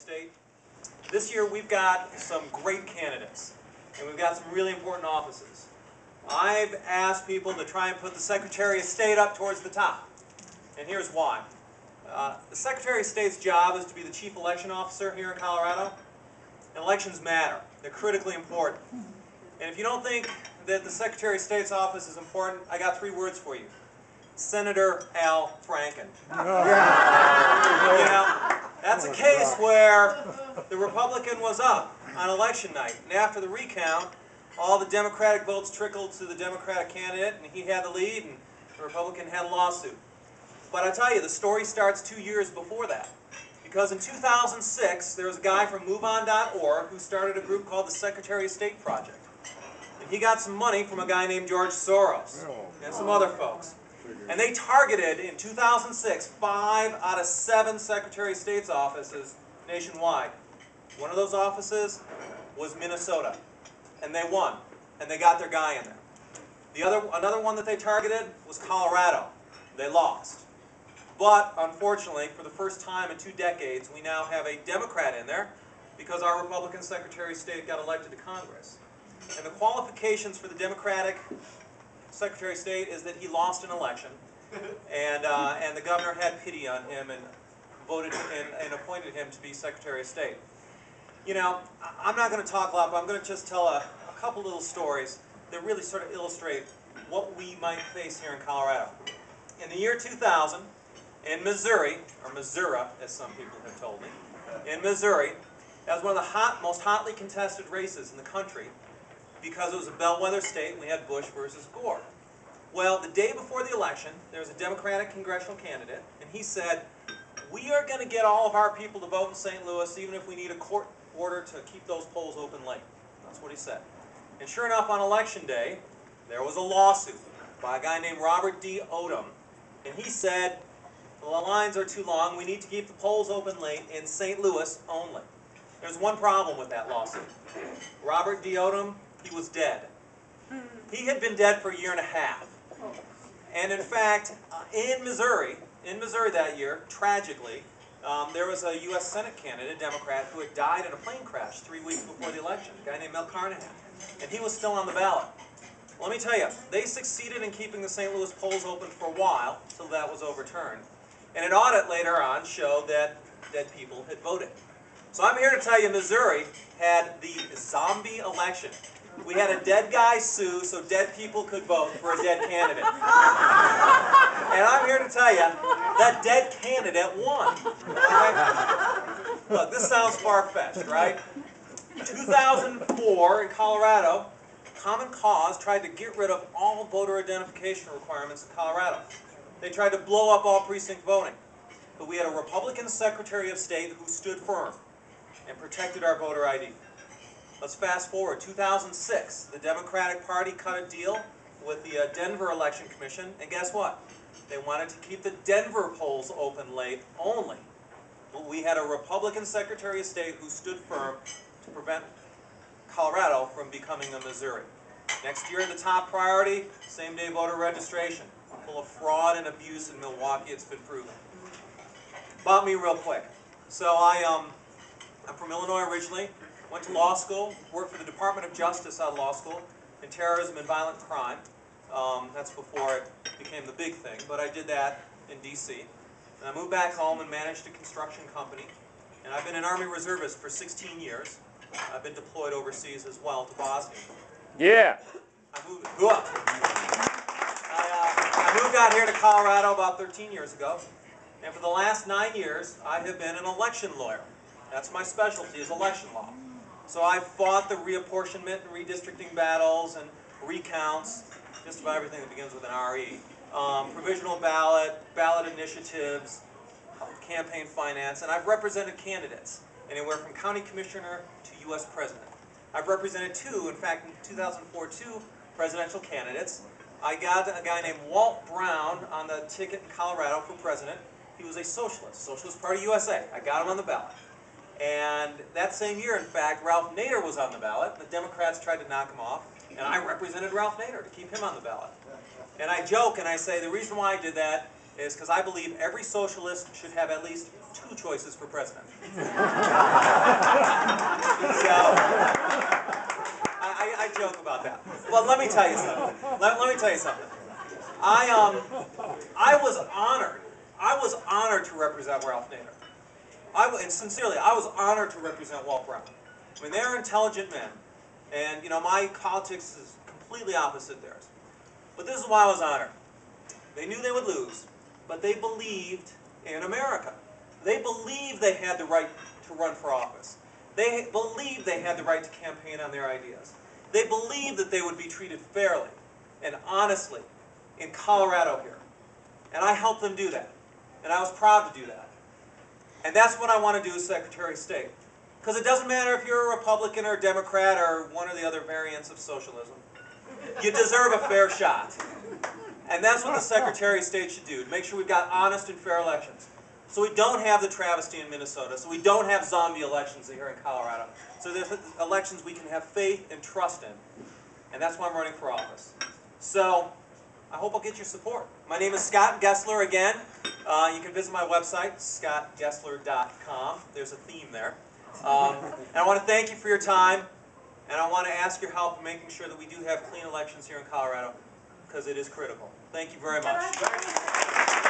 State. This year we've got some great candidates, and we've got some really important offices. I've asked people to try and put the Secretary of State up towards the top, and here's why. The Secretary of State's job is to be the chief election officer here in Colorado, and elections matter. They're critically important. And if you don't think that the Secretary of State's office is important, I got 3 words for you. Senator Al Franken. You know, that's a case where the Republican was up on election night, and after the recount, all the Democratic votes trickled to the Democratic candidate, and he had the lead, and the Republican had a lawsuit. But I tell you, the story starts 2 years before that. Because in 2006, there was a guy from MoveOn.org who started a group called the Secretary of State Project. And he got some money from a guy named George Soros and some other folks. And they targeted, in 2006, 5 out of 7 Secretary of State's offices nationwide. One of those offices was Minnesota. And they won. And they got their guy in there. Another one that they targeted was Colorado. They lost. But, unfortunately, for the first time in 2 decades, we now have a Democrat in there because our Republican Secretary of State got elected to Congress. And the qualifications for the Democratic Secretary of State is that he lost an election, and the governor had pity on him and voted and appointed him to be Secretary of State. You know, I'm not going to talk a lot, but I'm going to just tell a couple little stories that really sort of illustrate what we might face here in Colorado. In the year 2000, in Missouri, or Missouri, as some people have told me, in Missouri, that was one of the most hotly contested races in the country because it was a bellwether state and we had Bush versus Gore. Well, the day before the election, there was a Democratic congressional candidate, and he said, "We are going to get all of our people to vote in St. Louis, even if we need a court order to keep those polls open late." That's what he said. And sure enough, on election day, there was a lawsuit by a guy named Robert D. Odom, and he said, "The lines are too long. We need to keep the polls open late in St. Louis only." There's one problem with that lawsuit. Robert D. Odom, he was dead. He had been dead for a year and a half. And in fact, in Missouri that year, tragically, there was a U.S. Senate candidate, a Democrat, who had died in a plane crash 3 weeks before the election, a guy named Mel Carnahan. And he was still on the ballot. Let me tell you, they succeeded in keeping the St. Louis polls open for a while, until that was overturned. And an audit later on showed that dead people had voted. So I'm here to tell you, Missouri had the zombie election. We had a dead guy sue so dead people could vote for a dead candidate. And I'm here to tell you, that dead candidate won. Okay? Look, this sounds far-fetched, right? 2004 in Colorado, Common Cause tried to get rid of all voter identification requirements in Colorado. They tried to blow up all precinct voting. But we had a Republican Secretary of State who stood firm and protected our voter ID. Let's fast forward. 2006, the Democratic Party cut a deal with the Denver Election Commission, and guess what? They wanted to keep the Denver polls open late only. But we had a Republican Secretary of State who stood firm to prevent Colorado from becoming a Missouri. Next year, the top priority, same-day voter registration. Full of fraud and abuse in Milwaukee, it's been proven. About me real quick. So I'm from Illinois originally, went to law school, worked for the Department of Justice out of law school in terrorism and violent crime. That's before it became the big thing, but I did that in D.C. And I moved back home and managed a construction company. And I've been an Army reservist for 16 years. I've been deployed overseas as well to Bosnia. Yeah. I moved out here to Colorado about 13 years ago, and for the last 9 years, I have been an election lawyer. That's my specialty, is election law. So I've fought the reapportionment and redistricting battles and recounts, just about everything that begins with an R-E, provisional ballot, ballot initiatives, campaign finance, and I've represented candidates, anywhere from county commissioner to U.S. president. I've represented in fact, in 2004, 2 presidential candidates. I got a guy named Walt Brown on the ticket in Colorado for president. He was a socialist, Socialist Party USA. I got him on the ballot. And that same year, in fact, Ralph Nader was on the ballot. The Democrats tried to knock him off, and I represented Ralph Nader to keep him on the ballot. And I joke and I say the reason why I did that is because I believe every socialist should have at least 2 choices for president. Well, let me tell you something. Let me tell you something. I was honored. I was honored to represent Ralph Nader. And sincerely, I was honored to represent Walt Brown. I mean, they're intelligent men, and you know, my politics is completely opposite theirs. But this is why I was honored. They knew they would lose, but they believed in America. They believed they had the right to run for office. They believed they had the right to campaign on their ideas. They believed that they would be treated fairly and honestly in Colorado here. And I helped them do that. And I was proud to do that. And that's what I want to do as Secretary of State. Because it doesn't matter if you're a Republican or a Democrat or one or the other variants of socialism. You deserve a fair shot. And that's what the Secretary of State should do, to make sure we've got honest and fair elections. So we don't have the travesty in Minnesota, so we don't have zombie elections here in Colorado. So there's elections we can have faith and trust in. And that's why I'm running for office. So I hope I'll get your support. My name is Scott Gesser again. You can visit my website, scottgesser.com. There's a theme there. And I want to thank you for your time, and I want to ask your help in making sure that we do have clean elections here in Colorado, because it is critical. Thank you very much.